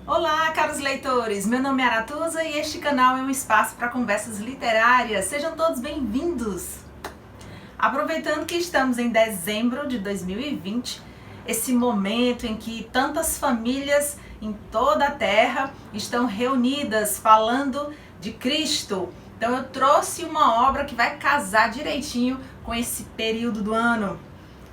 Olá, caros leitores! Meu nome é Aratusa e este canal é um espaço para conversas literárias. Sejam todos bem-vindos! Aproveitando que estamos em dezembro de 2020, esse momento em que tantas famílias em toda a Terra estão reunidas falando de Cristo, então eu trouxe uma obra que vai casar direitinho com esse período do ano.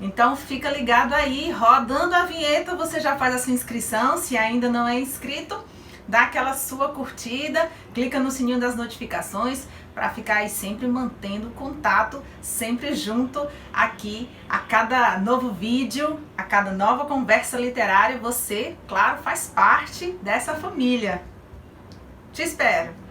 Então fica ligado aí, rodando a vinheta, você já faz a sua inscrição, se ainda não é inscrito, dá aquela sua curtida, clica no sininho das notificações para ficar aí sempre mantendo contato, sempre junto aqui a cada novo vídeo, a cada nova conversa literária, você, claro, faz parte dessa família. Te espero!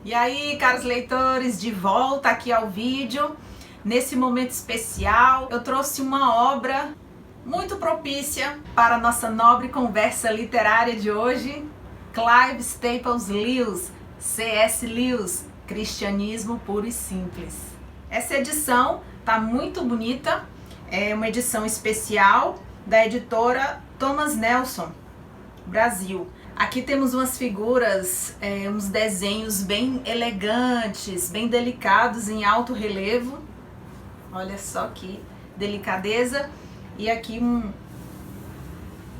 E aí, caros leitores, de volta aqui ao vídeo. Nesse momento especial, eu trouxe uma obra muito propícia para a nossa nobre conversa literária de hoje. Clive Staples Lewis, C.S. Lewis, Cristianismo Puro e Simples. Essa edição tá muito bonita, é uma edição especial da editora Thomas Nelson, Brasil. Aqui temos umas figuras, uns desenhos bem elegantes, bem delicados em alto relevo. Olha só que delicadeza. E aqui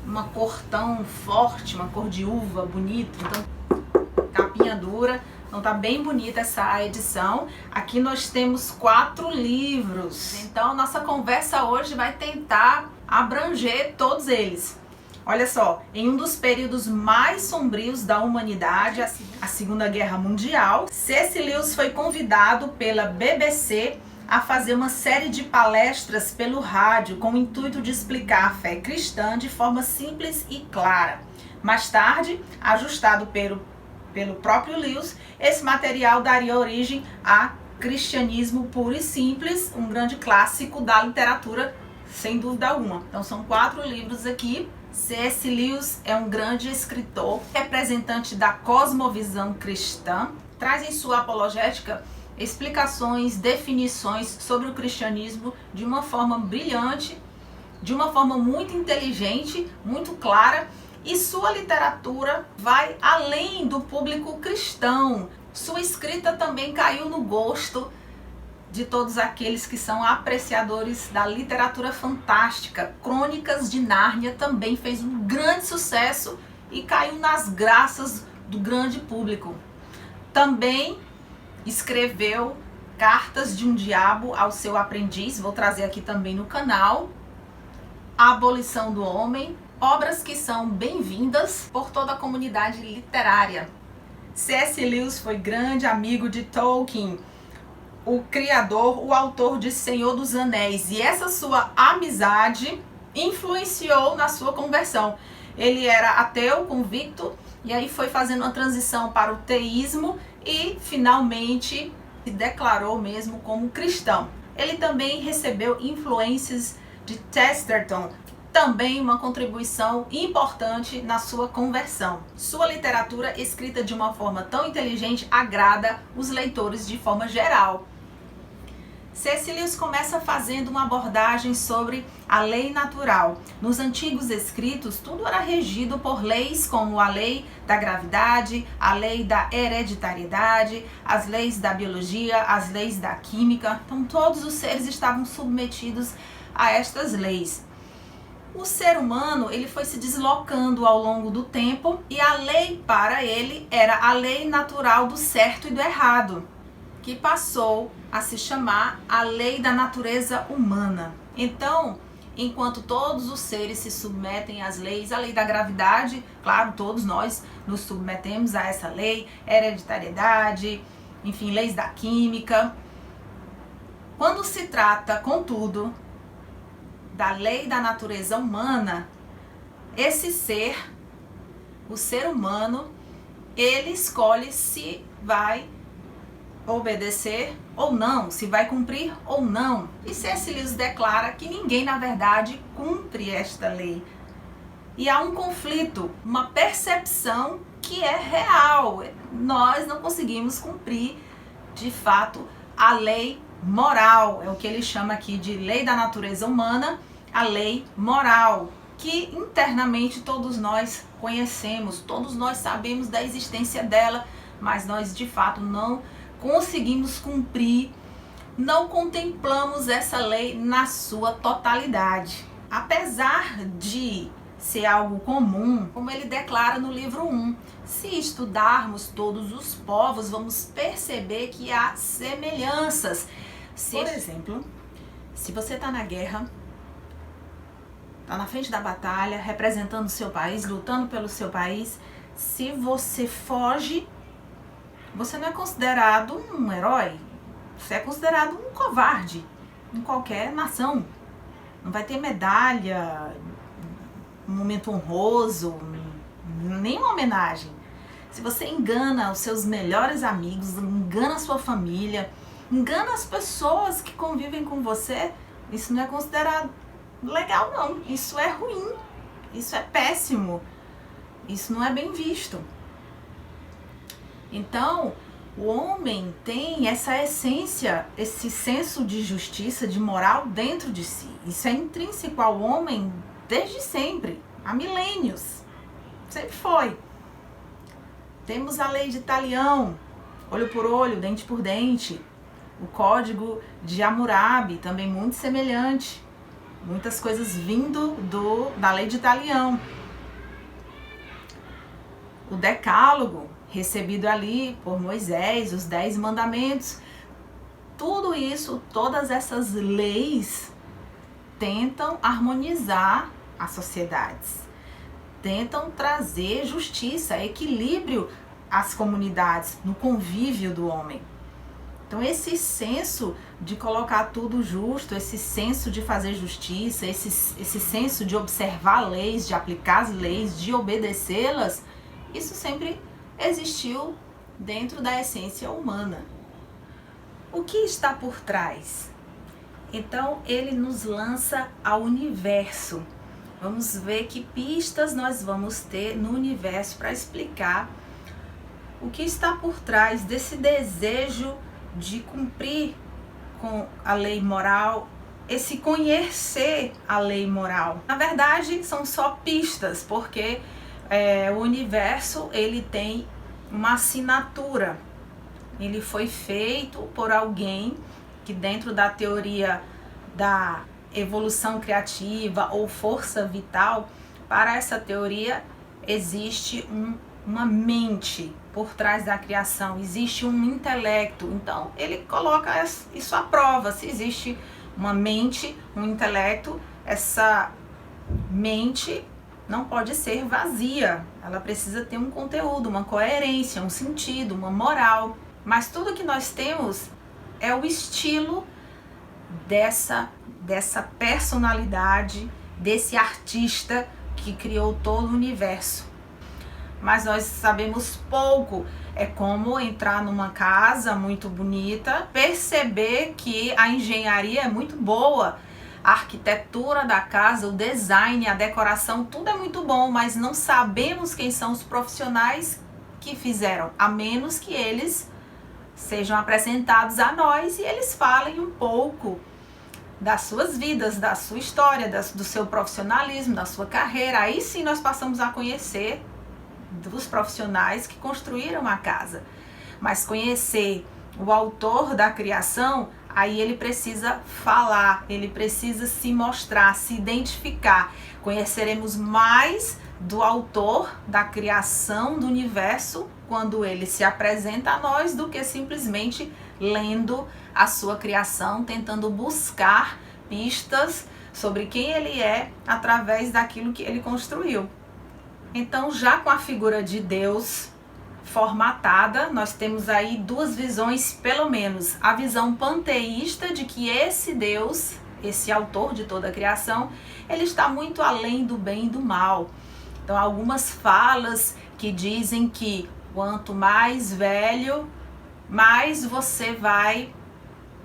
uma cor tão forte, uma cor de uva bonita, então capinha dura. Então tá bem bonita essa edição. Aqui nós temos 4 livros. Então nossa conversa hoje vai tentar abranger todos eles. Olha só, em um dos períodos mais sombrios da humanidade, a Segunda Guerra Mundial, C.S. Lewis foi convidado pela BBC a fazer uma série de palestras pelo rádio com o intuito de explicar a fé cristã de forma simples e clara. Mais tarde, ajustado pelo próprio Lewis, esse material daria origem a Cristianismo Puro e Simples, um grande clássico da literatura, sem dúvida alguma. Então são 4 livros aqui. C.S. Lewis é um grande escritor, representante da cosmovisão cristã, traz em sua apologética explicações, definições sobre o cristianismo de uma forma brilhante, de uma forma muito inteligente, muito clara, e sua literatura vai além do público cristão. Sua escrita também caiu no gosto de todos aqueles que são apreciadores da literatura fantástica. Crônicas de Nárnia também fez um grande sucesso e caiu nas graças do grande público. Também escreveu Cartas de um Diabo ao seu aprendiz, vou trazer aqui também no canal, A Abolição do Homem, obras que são bem-vindas por toda a comunidade literária. C.S. Lewis foi grande amigo de Tolkien, o criador, o autor de Senhor dos Anéis, e essa sua amizade influenciou na sua conversão. Ele era ateu convicto e aí foi fazendo uma transição para o teísmo e finalmente se declarou mesmo como cristão. Ele também recebeu influências de Chesterton, também uma contribuição importante na sua conversão. Sua literatura, escrita de uma forma tão inteligente, agrada os leitores de forma geral. C.S. Lewis começa fazendo uma abordagem sobre a lei natural. Nos antigos escritos, tudo era regido por leis como a lei da gravidade, a lei da hereditariedade, as leis da biologia, as leis da química. Então todos os seres estavam submetidos a estas leis. O ser humano, ele foi se deslocando ao longo do tempo e a lei para ele era a lei natural do certo e do errado, que passou a se chamar a lei da natureza humana. Então, enquanto todos os seres se submetem às leis, a lei da gravidade, claro, todos nós nos submetemos a essa lei, hereditariedade, enfim, leis da química. Quando se trata, contudo, da lei da natureza humana, esse ser, o ser humano, ele escolhe se vai obedecer ou não, se vai cumprir ou não. E C.S. Lewis declara que ninguém, na verdade, cumpre esta lei. E há um conflito, uma percepção que é real. Nós não conseguimos cumprir, de fato, a lei moral. É o que ele chama aqui de lei da natureza humana, a lei moral, que internamente todos nós conhecemos, todos nós sabemos da existência dela, mas nós de fato não conseguimos cumprir, não contemplamos essa lei na sua totalidade. Apesar de ser algo comum, como ele declara no livro 1, se estudarmos todos os povos, vamos perceber que há semelhanças. Por exemplo, se você está na guerra, está na frente da batalha, representando o seu país, lutando pelo seu país, se você foge, você não é considerado um herói, você é considerado um covarde em qualquer nação. Não vai ter medalha, um momento honroso, nenhuma homenagem. Se você engana os seus melhores amigos, engana a sua família, engana as pessoas que convivem com você, isso não é considerado legal não, isso é ruim, isso é péssimo, isso não é bem visto. Então, o homem tem essa essência, esse senso de justiça, de moral dentro de si. Isso é intrínseco ao homem desde sempre, há milênios, sempre foi. Temos a lei de Talião, olho por olho, dente por dente, o código de Hammurabi, também muito semelhante. Muitas coisas vindo da lei de Talião. O decálogo, recebido ali por Moisés, os 10 mandamentos. Tudo isso, todas essas leis tentam harmonizar as sociedades. Tentam trazer justiça, equilíbrio às comunidades, no convívio do homem. Então esse senso de colocar tudo justo, esse senso de fazer justiça, esse senso de observar leis, de aplicar as leis, de obedecê-las, isso sempre existiu dentro da essência humana. O que está por trás? Então ele nos lança ao universo. Vamos ver que pistas nós vamos ter no universo para explicar o que está por trás desse desejo de cumprir com a lei moral, esse conhecer a lei moral. Na verdade, são só pistas, porque o universo ele tem uma assinatura. Ele foi feito por alguém que, dentro da teoria da evolução criativa ou força vital, para essa teoria existe uma mente por trás da criação, existe um intelecto. Então ele coloca isso à prova. Se existe uma mente, um intelecto, essa mente não pode ser vazia, ela precisa ter um conteúdo, uma coerência, um sentido, uma moral. Mas tudo que nós temos é o estilo dessa personalidade, desse artista que criou todo o universo. Mas nós sabemos pouco. É como entrar numa casa muito bonita, perceber que a engenharia é muito boa, a arquitetura da casa, o design, a decoração, tudo é muito bom, mas não sabemos quem são os profissionais que fizeram, a menos que eles sejam apresentados a nós e eles falem um pouco das suas vidas, da sua história, do seu profissionalismo, da sua carreira. Aí sim nós passamos a conhecer dos profissionais que construíram a casa. Mas conhecer o autor da criação, aí ele precisa falar, ele precisa se mostrar, se identificar. Conheceremos mais do autor da criação do universo quando ele se apresenta a nós do que simplesmente lendo a sua criação, tentando buscar pistas sobre quem ele é através daquilo que ele construiu. Então, já com a figura de Deus formatada, nós temos aí duas visões, pelo menos. A visão panteísta de que esse Deus, esse autor de toda a criação, ele está muito além do bem e do mal. Então, algumas falas que dizem que quanto mais velho, mais você vai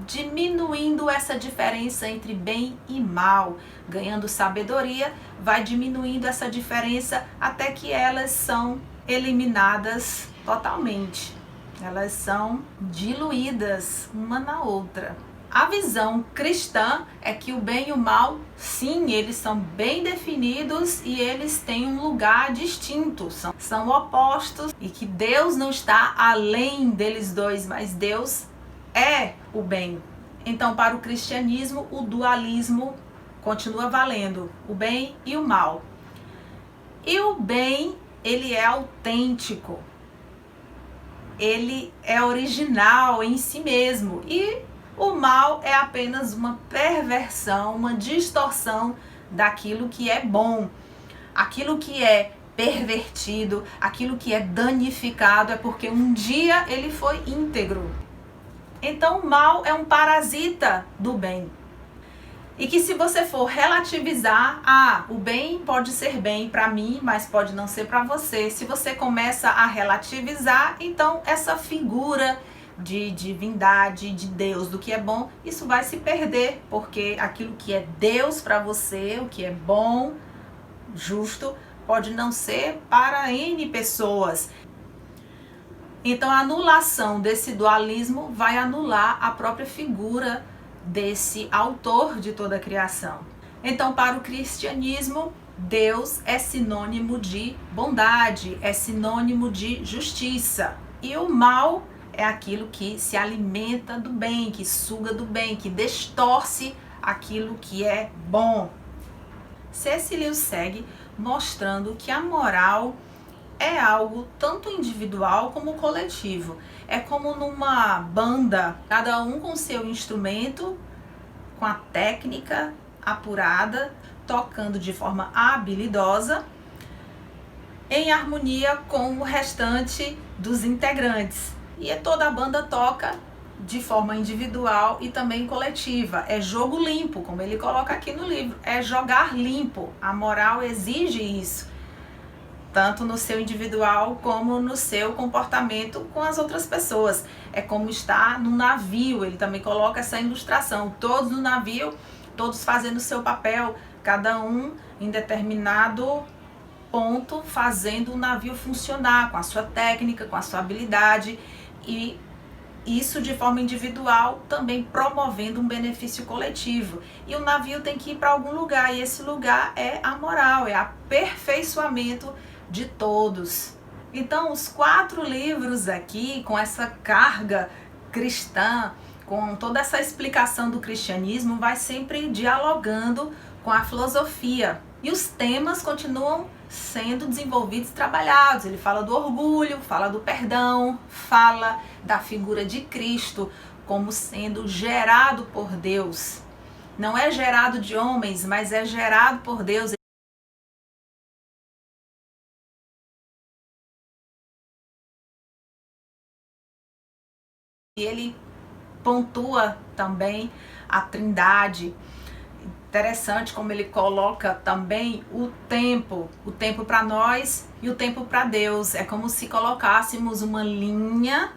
diminuindo essa diferença entre bem e mal, ganhando sabedoria, vai diminuindo essa diferença até que elas são eliminadas totalmente. Elas são diluídas uma na outra. A visão cristã é que o bem e o mal, sim, eles são bem definidos e eles têm um lugar distinto, são opostos, e que Deus não está além deles dois, mas Deus é o bem. Então, para o cristianismo, o dualismo continua valendo, o bem e o mal. E o bem, ele é autêntico, ele é original em si mesmo, e o mal é apenas uma perversão, uma distorção daquilo que é bom. Aquilo que é pervertido, aquilo que é danificado, é porque um dia ele foi íntegro. Então o mal é um parasita do bem. E que se você for relativizar, o bem pode ser bem para mim, mas pode não ser para você. Se você começa a relativizar, então essa figura de divindade, de Deus, do que é bom, isso vai se perder, porque aquilo que é Deus para você, o que é bom, justo, pode não ser para N pessoas. Então a anulação desse dualismo vai anular a própria figura desse autor de toda a criação. Então, para o cristianismo, Deus é sinônimo de bondade, é sinônimo de justiça. E o mal é aquilo que se alimenta do bem, que suga do bem, que distorce aquilo que é bom. C.S. Lewis segue mostrando que a moral é algo tanto individual como coletivo. É como numa banda, cada um com seu instrumento, com a técnica apurada, tocando de forma habilidosa, em harmonia com o restante dos integrantes. E toda a banda toca de forma individual e também coletiva. É jogo limpo, como ele coloca aqui no livro. É jogar limpo. A moral exige isso, tanto no seu individual como no seu comportamento com as outras pessoas. É como estar no navio, ele também coloca essa ilustração. Todos no navio, todos fazendo o seu papel, cada um em determinado ponto, fazendo o navio funcionar, com a sua técnica, com a sua habilidade, e isso de forma individual, também promovendo um benefício coletivo. E o navio tem que ir para algum lugar, e esse lugar é a moral, é aperfeiçoamento de todos. Então, os 4 livros aqui, com essa carga cristã, com toda essa explicação do cristianismo, vai sempre dialogando com a filosofia. E os temas continuam sendo desenvolvidos e trabalhados. Ele fala do orgulho, fala do perdão, fala da figura de Cristo como sendo gerado por Deus. Não é gerado de homens, mas é gerado por Deus. E ele pontua também a Trindade. Interessante como ele coloca também o tempo para nós e o tempo para Deus. É como se colocássemos uma linha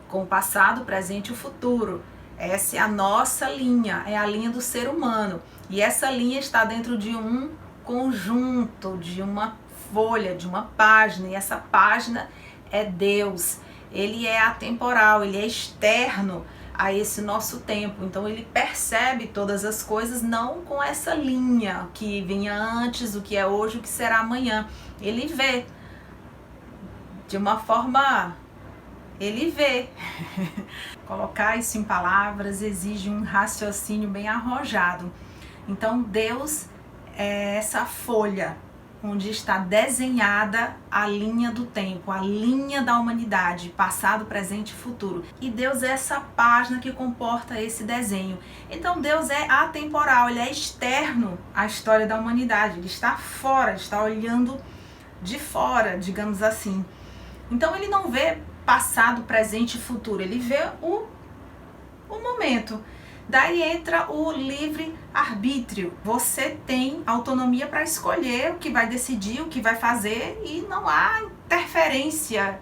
com o passado, o presente e o futuro. Essa é a nossa linha, é a linha do ser humano. E essa linha está dentro de um conjunto, de uma folha, de uma página. E essa página é Deus. Ele é atemporal, ele é externo a esse nosso tempo. Então ele percebe todas as coisas não com essa linha que vinha antes, o que é hoje, o que será amanhã. Ele vê de uma forma, ele vê. Colocar isso em palavras exige um raciocínio bem arrojado. Então Deus é essa folha onde está desenhada a linha do tempo, a linha da humanidade, passado, presente e futuro. E Deus é essa página que comporta esse desenho. Então Deus é atemporal, ele é externo à história da humanidade, ele está fora, está olhando de fora, digamos assim. Então ele não vê passado, presente e futuro, ele vê o momento. Daí entra o livre-arbítrio. Você tem autonomia para escolher o que vai decidir, o que vai fazer, e não há interferência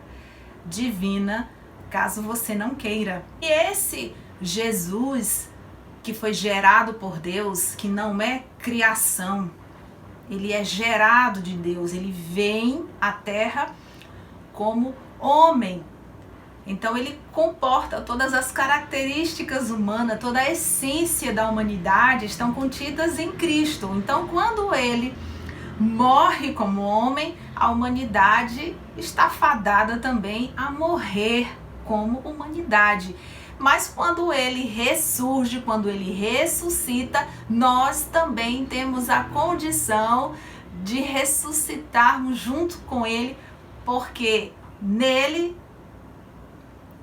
divina caso você não queira. E esse Jesus, que foi gerado por Deus, que não é criação, ele é gerado de Deus, ele vem à Terra como homem. Então ele comporta todas as características humanas, toda a essência da humanidade estão contidas em Cristo. Então quando ele morre como homem, a humanidade está fadada também a morrer como humanidade. Mas quando ele ressurge, quando ele ressuscita, nós também temos a condição de ressuscitarmos junto com ele, porque nele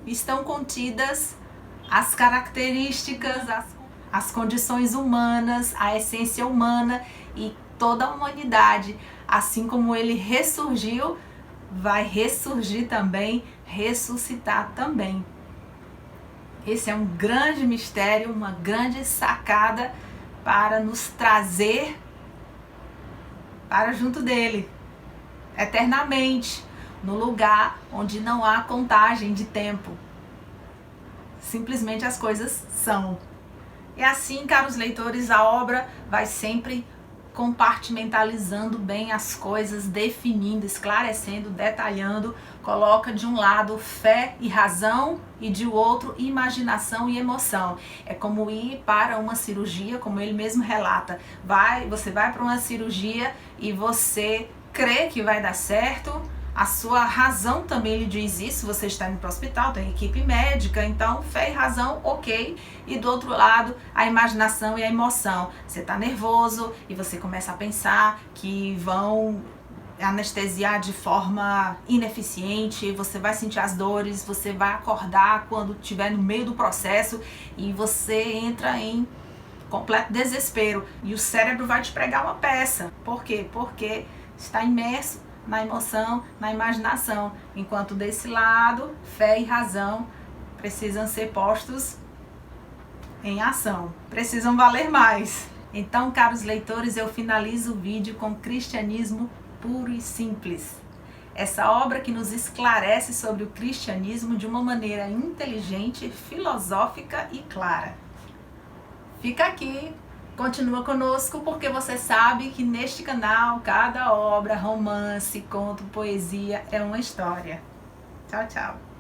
estão contidas as características, as condições humanas, a essência humana, e toda a humanidade, assim como ele ressurgiu, vai ressurgir também, ressuscitar também. Esse é um grande mistério, uma grande sacada para nos trazer para junto dele, eternamente, no lugar onde não há contagem de tempo. Simplesmente as coisas são. E assim, caros leitores, a obra vai sempre compartimentalizando bem as coisas, definindo, esclarecendo, detalhando, coloca de um lado fé e razão e de outro imaginação e emoção. É como ir para uma cirurgia, como ele mesmo relata. Você vai para uma cirurgia e você crê que vai dar certo, a sua razão também lhe diz isso, você está indo para o hospital, tem equipe médica, então fé e razão, ok. E do outro lado, a imaginação e a emoção. Você está nervoso e você começa a pensar que vão anestesiar de forma ineficiente, você vai sentir as dores, você vai acordar quando estiver no meio do processo e você entra em completo desespero. E o cérebro vai te pregar uma peça. Por quê? Porque está imerso na emoção, na imaginação, enquanto desse lado, fé e razão precisam ser postos em ação, precisam valer mais. Então, caros leitores, eu finalizo o vídeo com cristianismo puro e simples. Essa obra que nos esclarece sobre o cristianismo de uma maneira inteligente, filosófica e clara. Fica aqui. Continua conosco, porque você sabe que neste canal cada obra, romance, conto, poesia é uma história. Tchau, tchau.